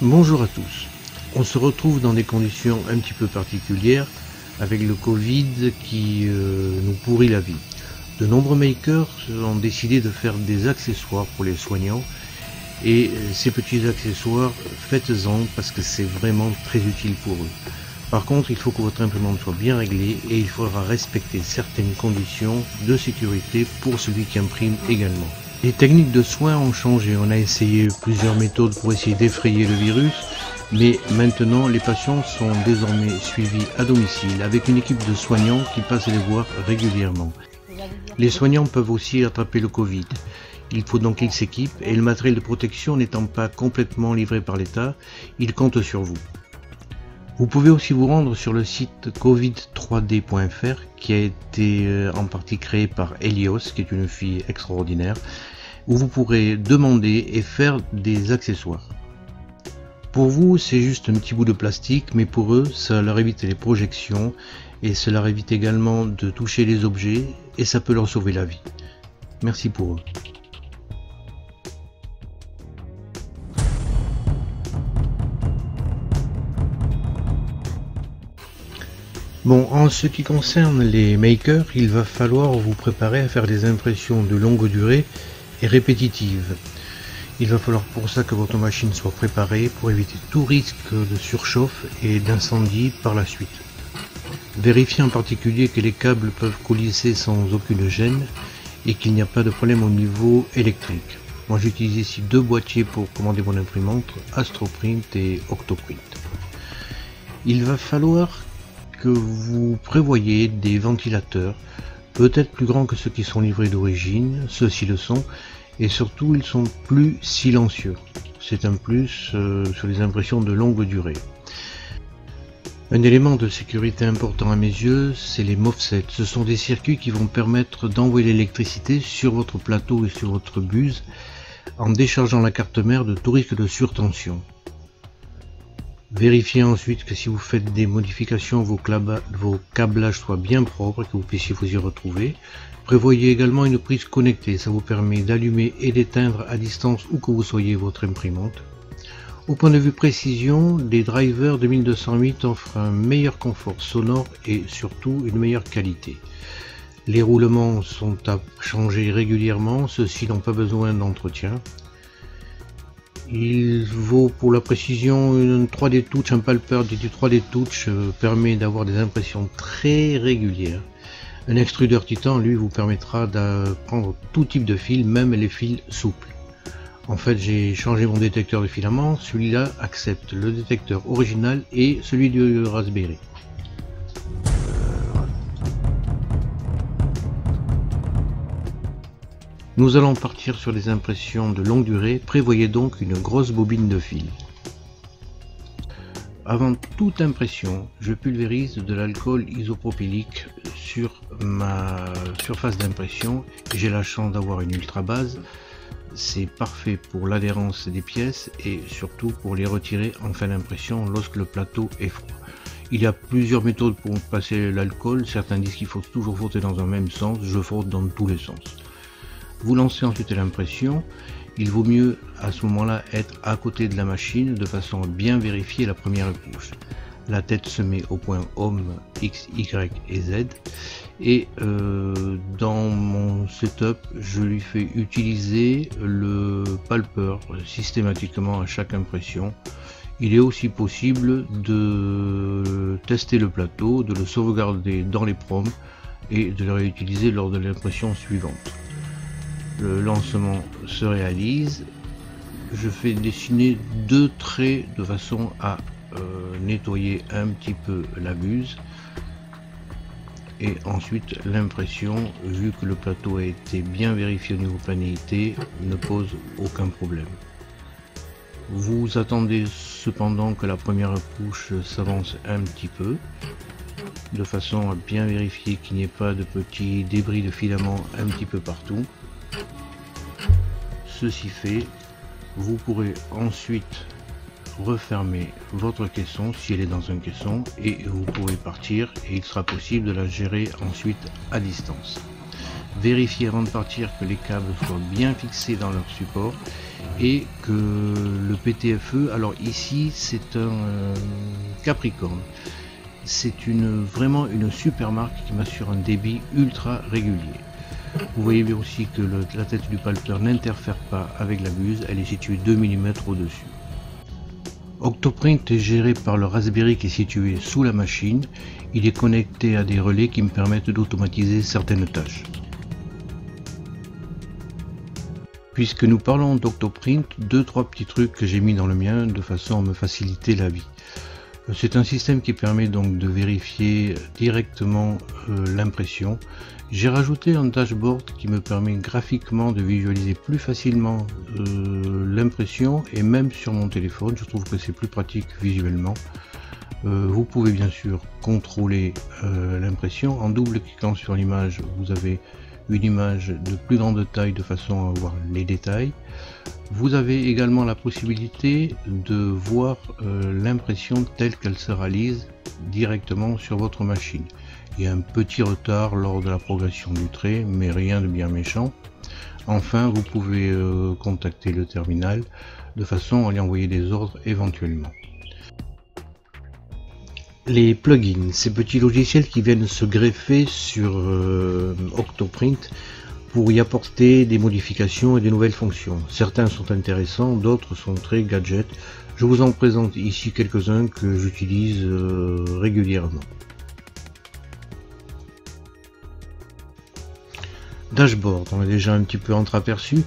Bonjour à tous. On se retrouve dans des conditions un petit peu particulières avec le Covid qui nous pourrit la vie. De nombreux makers ont décidé de faire des accessoires pour les soignants et ces petits accessoires, faites-en parce que c'est vraiment très utile pour eux. Par contre, il faut que votre imprimante soit bien réglée et il faudra respecter certaines conditions de sécurité pour celui qui imprime également. Les techniques de soins ont changé, on a essayé plusieurs méthodes pour essayer d'effrayer le virus, mais maintenant les patients sont désormais suivis à domicile avec une équipe de soignants qui passe les voir régulièrement. Les soignants peuvent aussi attraper le Covid. Il faut donc qu'ils s'équipent et le matériel de protection n'étant pas complètement livré par l'État, ils comptent sur vous. Vous pouvez aussi vous rendre sur le site covid3d.fr qui a été en partie créé par Elios, qui est une fille extraordinaire, où vous pourrez demander et faire des accessoires. Pour vous, c'est juste un petit bout de plastique, mais pour eux, ça leur évite les projections et cela leur évite également de toucher les objets et ça peut leur sauver la vie. Merci pour eux. Bon, en ce qui concerne les makers, il va falloir vous préparer à faire des impressions de longue durée et répétitives. Il va falloir pour ça que votre machine soit préparée pour éviter tout risque de surchauffe et d'incendie par la suite. Vérifiez en particulier que les câbles peuvent coulisser sans aucune gêne et qu'il n'y a pas de problème au niveau électrique. Moi j'utilise ici deux boîtiers pour commander mon imprimante, Astroprint et Octoprint. Il va falloir que vous prévoyez des ventilateurs, peut-être plus grands que ceux qui sont livrés d'origine, ceux-ci le sont, et surtout ils sont plus silencieux. C'est un plus sur les impressions de longue durée. Un élément de sécurité important à mes yeux, c'est les MOFSET. Ce sont des circuits qui vont permettre d'envoyer l'électricité sur votre plateau et sur votre buse en déchargeant la carte mère de tout risque de surtension. Vérifiez ensuite que si vous faites des modifications, vos câblages soient bien propres et que vous puissiez vous y retrouver. Prévoyez également une prise connectée, ça vous permet d'allumer et d'éteindre à distance où que vous soyez votre imprimante. Au point de vue précision, les drivers de 1208 offrent un meilleur confort sonore et surtout une meilleure qualité. Les roulements sont à changer régulièrement, ceux-ci n'ont pas besoin d'entretien. Il vaut pour la précision une 3D Touch, un palpeur du 3D Touch permet d'avoir des impressions très régulières. Un extrudeur Titan, lui, vous permettra de prendre tout type de fil, même les fils souples. En fait, j'ai changé mon détecteur de filaments, celui-là accepte le détecteur original et celui du Raspberry. Nous allons partir sur les impressions de longue durée, prévoyez donc une grosse bobine de fil. Avant toute impression, je pulvérise de l'alcool isopropylique sur ma surface d'impression. J'ai la chance d'avoir une ultra base, c'est parfait pour l'adhérence des pièces et surtout pour les retirer en fin d'impression lorsque le plateau est froid. Il y a plusieurs méthodes pour passer l'alcool, certains disent qu'il faut toujours frotter dans un même sens, je frotte dans tous les sens. Vous lancez ensuite l'impression, il vaut mieux à ce moment-là être à côté de la machine de façon à bien vérifier la première couche. La tête se met au point Home, X, Y et Z et dans mon setup je lui fais utiliser le palpeur systématiquement à chaque impression. Il est aussi possible de tester le plateau, de le sauvegarder dans les proms et de le réutiliser lors de l'impression suivante. Le lancement se réalise, je fais dessiner deux traits de façon à nettoyer un petit peu la buse et ensuite l'impression, vu que le plateau a été bien vérifié au niveau planéité, ne pose aucun problème. Vous attendez cependant que la première couche s'avance un petit peu de façon à bien vérifier qu'il n'y ait pas de petits débris de filament un petit peu partout. Ceci fait, vous pourrez ensuite refermer votre caisson si elle est dans un caisson et vous pourrez partir et il sera possible de la gérer ensuite à distance. Vérifiez avant de partir que les câbles soient bien fixés dans leur support et que le PTFE, alors ici c'est un Capricorn, c'est vraiment une super marque qui m'assure un débit ultra régulier. Vous voyez bien aussi que la tête du palpeur n'interfère pas avec la buse, elle est située 2 mm au-dessus. Octoprint est géré par le Raspberry qui est situé sous la machine. Il est connecté à des relais qui me permettent d'automatiser certaines tâches. Puisque nous parlons d'Octoprint, 2-3 petits trucs que j'ai mis dans le mien de façon à me faciliter la vie. C'est un système qui permet donc de vérifier directement l'impression. J'ai rajouté un dashboard qui me permet graphiquement de visualiser plus facilement l'impression, et même sur mon téléphone, je trouve que c'est plus pratique visuellement. Vous pouvez bien sûr contrôler l'impression. En double cliquant sur l'image, vous avez une image de plus grande taille de façon à voir les détails. Vous avez également la possibilité de voir l'impression telle qu'elle se réalise directement sur votre machine. Il y a un petit retard lors de la progression du trait, mais rien de bien méchant. Enfin, vous pouvez contacter le terminal de façon à lui envoyer des ordres éventuellement. Les plugins, ces petits logiciels qui viennent se greffer sur Octoprint pour y apporter des modifications et des nouvelles fonctions. Certains sont intéressants, d'autres sont très gadgets. Je vous en présente ici quelques-uns que j'utilise régulièrement. Dashboard, on a déjà un petit peu entreaperçu.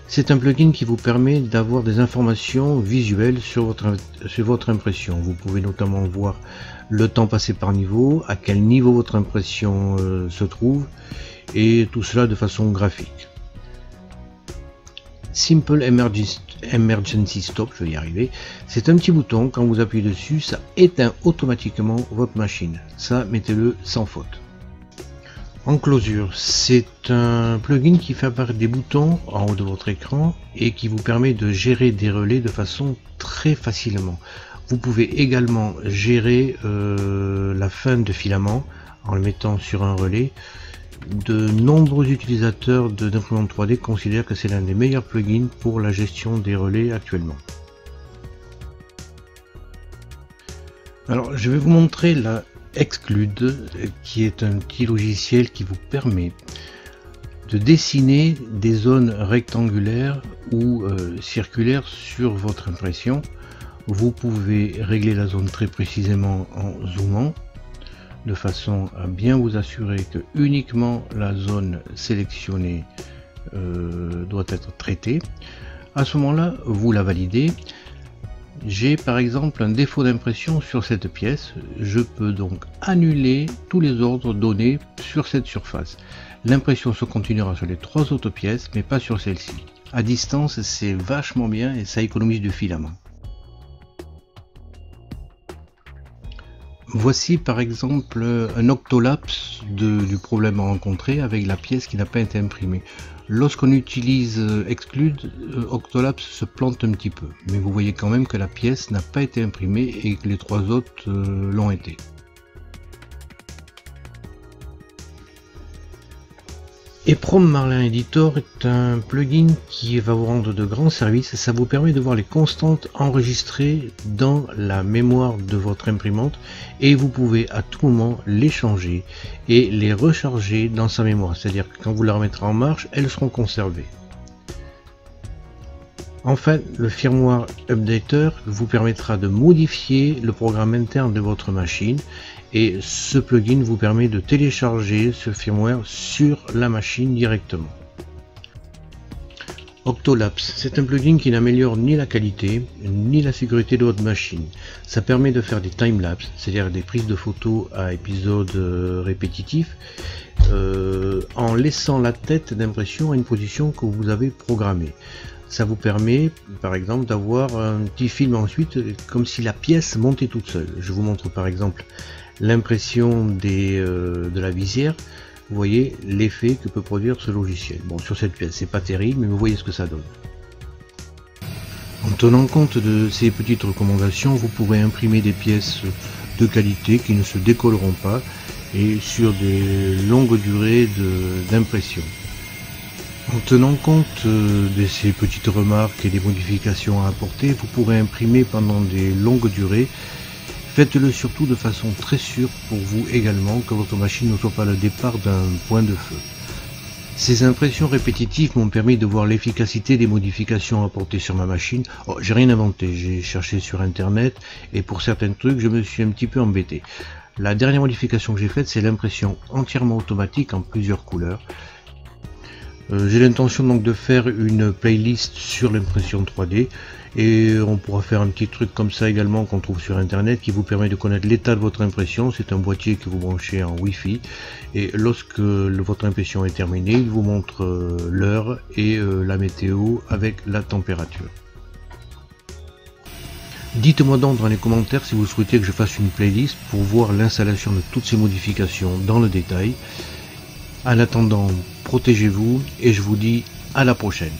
C'est un plugin qui vous permet d'avoir des informations visuelles sur votre impression. Vous pouvez notamment voir le temps passé par niveau, à quel niveau votre impression se trouve, et tout cela de façon graphique. Simple Emergency Stop, je vais y arriver. C'est un petit bouton, quand vous appuyez dessus, ça éteint automatiquement votre machine. Ça, mettez-le sans faute. Enclosure, c'est un plugin qui fait apparaître des boutons en haut de votre écran et qui vous permet de gérer des relais de façon très facilement. Vous pouvez également gérer la fin de filament en le mettant sur un relais. De nombreux utilisateurs d'imprimantes 3D considèrent que c'est l'un des meilleurs plugins pour la gestion des relais actuellement. Alors, je vais vous montrer la Exclude, qui est un petit logiciel qui vous permet de dessiner des zones rectangulaires ou circulaires sur votre impression. Vous pouvez régler la zone très précisément en zoomant, de façon à bien vous assurer que uniquement la zone sélectionnée doit être traitée. À ce moment-là, vous la validez. J'ai par exemple un défaut d'impression sur cette pièce, je peux donc annuler tous les ordres donnés sur cette surface. L'impression se continuera sur les 3 autres pièces, mais pas sur celle-ci. À distance, c'est vachement bien et ça économise du filament. Voici par exemple un octolapse du problème rencontré avec la pièce qui n'a pas été imprimée. Lorsqu'on utilise Exclude, Octolapse se plante un petit peu, mais vous voyez quand même que la pièce n'a pas été imprimée et que les 3 autres l'ont été. EPROM Marlin Editor est un plugin qui va vous rendre de grands services. Ça vous permet de voir les constantes enregistrées dans la mémoire de votre imprimante et vous pouvez à tout moment les changer et les recharger dans sa mémoire. C'est-à-dire que quand vous la remettrez en marche, elles seront conservées. Enfin, le firmware updater vous permettra de modifier le programme interne de votre machine et ce plugin vous permet de télécharger ce firmware sur la machine directement. Octolapse, c'est un plugin qui n'améliore ni la qualité ni la sécurité de votre machine. Ça permet de faire des timelapses, c'est-à-dire des prises de photos à épisodes répétitifs, en laissant la tête d'impression à une position que vous avez programmée. Ça vous permet par exemple d'avoir un petit film ensuite comme si la pièce montait toute seule. Je vous montre par exemple l'impression de la visière. Vous voyez l'effet que peut produire ce logiciel. Bon, sur cette pièce c'est pas terrible, mais vous voyez ce que ça donne. En tenant compte de ces petites recommandations, vous pourrez imprimer des pièces de qualité qui ne se décolleront pas et sur des longues durées d'impression. En tenant compte de ces petites remarques et des modifications à apporter, vous pourrez imprimer pendant des longues durées. Faites-le surtout de façon très sûre pour vous également, que votre machine ne soit pas le départ d'un point de feu. Ces impressions répétitives m'ont permis de voir l'efficacité des modifications apportées sur ma machine. Oh, j'ai rien inventé, j'ai cherché sur internet et pour certains trucs je me suis un petit peu embêté. La dernière modification que j'ai faite, c'est l'impression entièrement automatique en plusieurs couleurs. J'ai l'intention donc de faire une playlist sur l'impression 3D et on pourra faire un petit truc comme ça également qu'on trouve sur internet qui vous permet de connaître l'état de votre impression. C'est un boîtier que vous branchez en Wi-Fi et lorsque votre impression est terminée, il vous montre l'heure et la météo avec la température. Dites-moi donc dans les commentaires si vous souhaitez que je fasse une playlist pour voir l'installation de toutes ces modifications dans le détail. En attendant, protégez-vous et je vous dis à la prochaine.